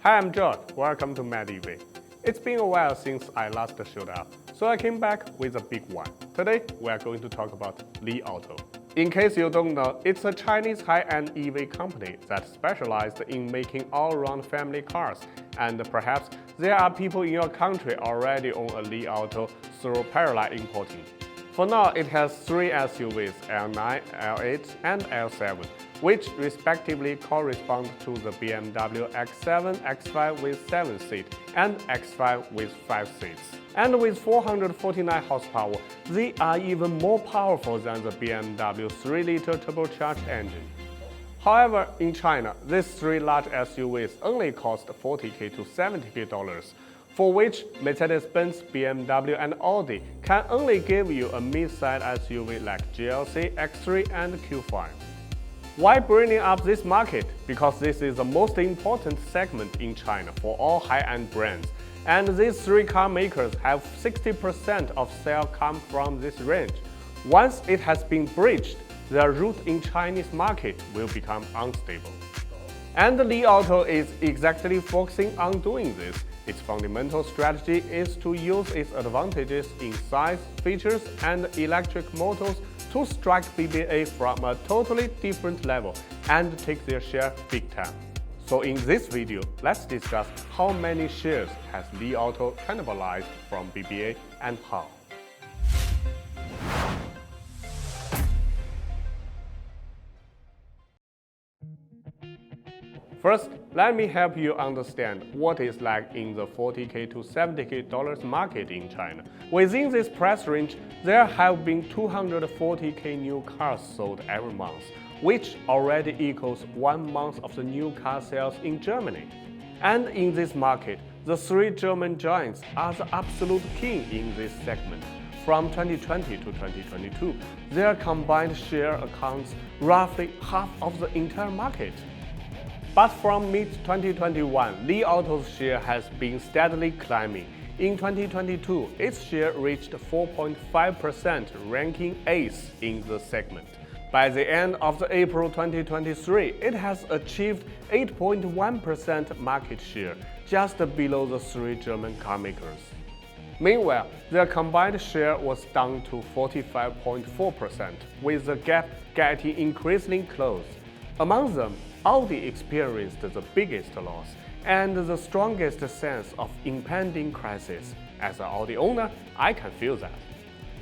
Hi, I'm George. Welcome to MadEV. It's been a while since I last showed up, so I came back with a big one. Today, we are going to talk about Li Auto. In case you don't know, it's a Chinese high-end EV company that specializes in making all-round family cars, and perhaps there are people in your country already own a Li Auto through parallel importing. For now, it has three SUVs, L9, L8, and L7, which respectively correspond to the BMW X7, X5 with 7 seats, and X5 with 5 seats. And with 449 horsepower, they are even more powerful than the BMW 3-liter turbocharged engine. However, in China, these three large SUVs only cost $40,000 to $70,000, for which Mercedes-Benz, BMW, and Audi can only give you a mid-size SUV like GLC, X3, and Q5. Why bringing up this market? Because this is the most important segment in China for all high-end brands, and these three car makers have 60% of sales come from this range. Once it has been breached, their route in Chinese market will become unstable. And Li Auto is exactly focusing on doing this. Its fundamental strategy is to use its advantages in size, features, and electric motors to strike BBA from a totally different level and take their share big time. So in this video, let's discuss how many shares has Li Auto cannibalized from BBA and how. First, let me help you understand what it's like in the $40,000 to $70,000 market in China. Within this price range, there have been 240,000 new cars sold every month, which already equals 1 month of the new car sales in Germany. And in this market, the three German giants are the absolute king in this segment. From 2020 to 2022, their combined share accounts roughly half of the entire market. But from mid-2021, Li Auto's share has been steadily climbing. In 2022, its share reached 4.5%, ranking 8th in the segment. By the end of the April 2023, it has achieved 8.1% market share, just below the three German car makers. Meanwhile, their combined share was down to 45.4%, with the gap getting increasingly close. Among them, Audi experienced the biggest loss and the strongest sense of impending crisis. As an Audi owner, I can feel that.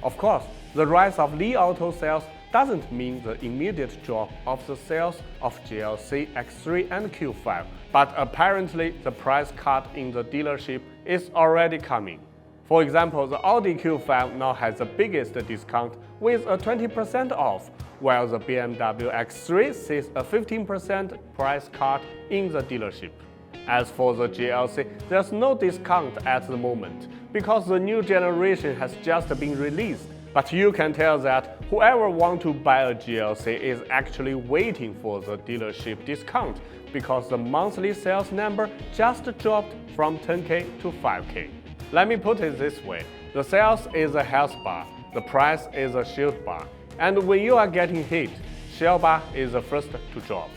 Of course, the rise of Li Auto sales doesn't mean the immediate drop of the sales of GLC, X3, and Q5, but apparently the price cut in the dealership is already coming. For example, the Audi Q5 now has the biggest discount with a 20% off, while the BMW X3 sees a 15% price cut in the dealership. As for the GLC, there's no discount at the moment, because the new generation has just been released. But you can tell that whoever wants to buy a GLC is actually waiting for the dealership discount, because the monthly sales number just dropped from 10K to 5K. Let me put it this way, the sales is a health bar, the price is a shield bar. And when you are getting hit, shield bar is the first to drop.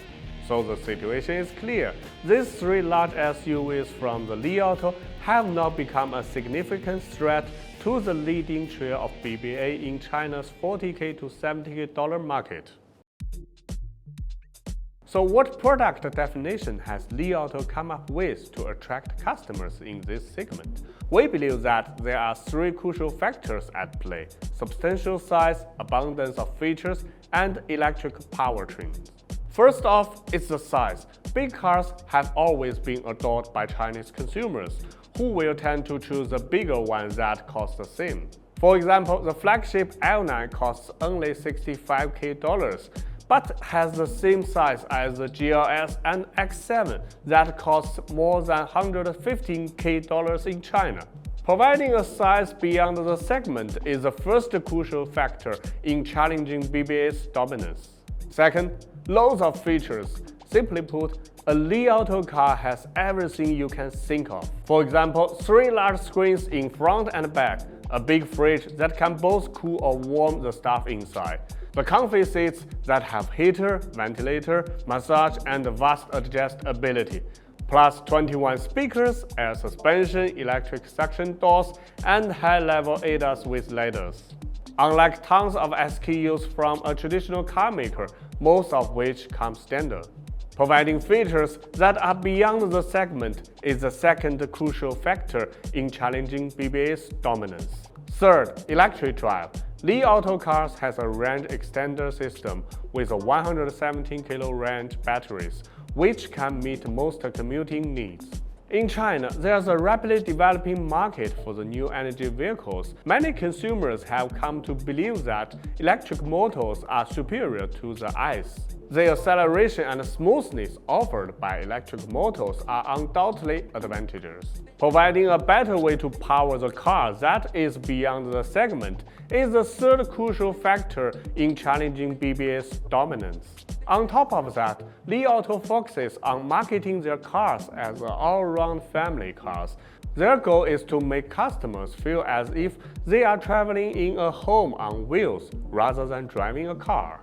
So the situation is clear. These three large SUVs from the Li Auto have now become a significant threat to the leading share of BBA in China's $40,000 to $70,000 market. So what product definition has Li Auto come up with to attract customers in this segment? We believe that there are three crucial factors at play: substantial size, abundance of features, and electric powertrains. First off, it's the size. Big cars have always been adored by Chinese consumers, who will tend to choose the bigger ones that cost the same. For example, the flagship L9 costs only $65,000, but has the same size as the GLS and X7 that costs more than $115,000 in China. Providing a size beyond the segment is the first crucial factor in challenging BBA's dominance. Second, loads of features. Simply put, a Li Auto car has everything you can think of. For example, three large screens in front and back, a big fridge that can both cool or warm the stuff inside, the comfy seats that have heater, ventilator, massage, and vast adjustability, plus 21 speakers, air suspension, electric suction doors, and high-level ADAS with LiDARs. Unlike tons of SKUs from a traditional car maker, most of which come standard. Providing features that are beyond the segment is the second crucial factor in challenging BBA's dominance. Third, electric drive. Li Auto cars has a range extender system with a 117 kilo range batteries, which can meet most commuting needs. In China, there's a rapidly developing market for the new energy vehicles. Many consumers have come to believe that electric motors are superior to the ICE. The acceleration and smoothness offered by electric motors are undoubtedly advantages. Providing a better way to power the car that is beyond the segment is the third crucial factor in challenging BBA's dominance. On top of that, Li Auto focuses on marketing their cars as all-around family cars. Their goal is to make customers feel as if they are traveling in a home on wheels rather than driving a car.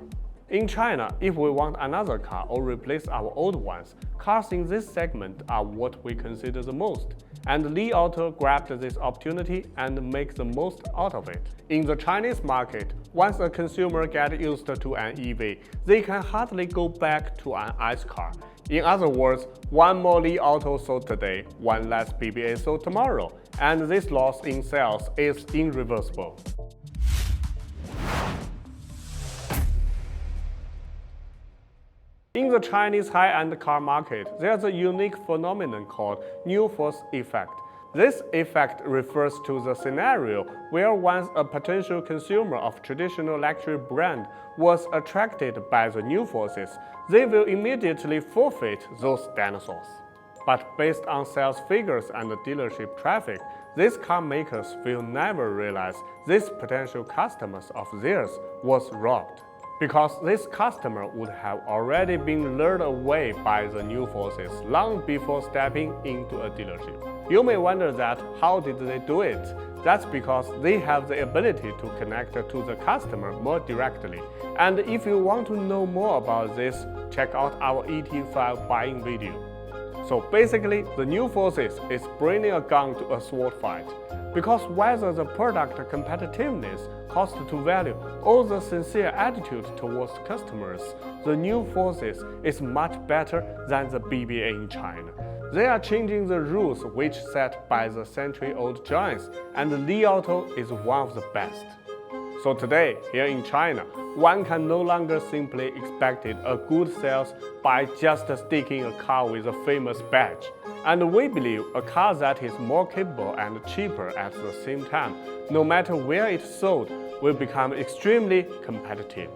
In China, if we want another car or replace our old ones, cars in this segment are what we consider the most. And Li Auto grabbed this opportunity and makes the most out of it. In the Chinese market, once a consumer gets used to an EV, they can hardly go back to an ICE car. In other words, one more Li Auto sold today, one less BBA sold tomorrow, and this loss in sales is irreversible. In the Chinese high-end car market, there's a unique phenomenon called new force effect. This effect refers to the scenario where once a potential consumer of traditional luxury brand was attracted by the new forces, they will immediately forfeit those dinosaurs. But based on sales figures and dealership traffic, these car makers will never realize these potential customers of theirs was robbed, because this customer would have already been lured away by the new forces long before stepping into a dealership. You may wonder that how did they do it? That's because they have the ability to connect to the customer more directly. And if you want to know more about this, check out our ET5 buying video. So basically, the new forces is bringing a gun to a sword fight. Because whether the product competitiveness, cost to value, or the sincere attitude towards customers, the new forces is much better than the BBA in China. They are changing the rules which set by the century-old giants, and Li Auto is one of the best. So today, here in China, one can no longer simply expect a good sales by just sticking a car with a famous badge. And we believe a car that is more capable and cheaper at the same time, no matter where it's sold, will become extremely competitive.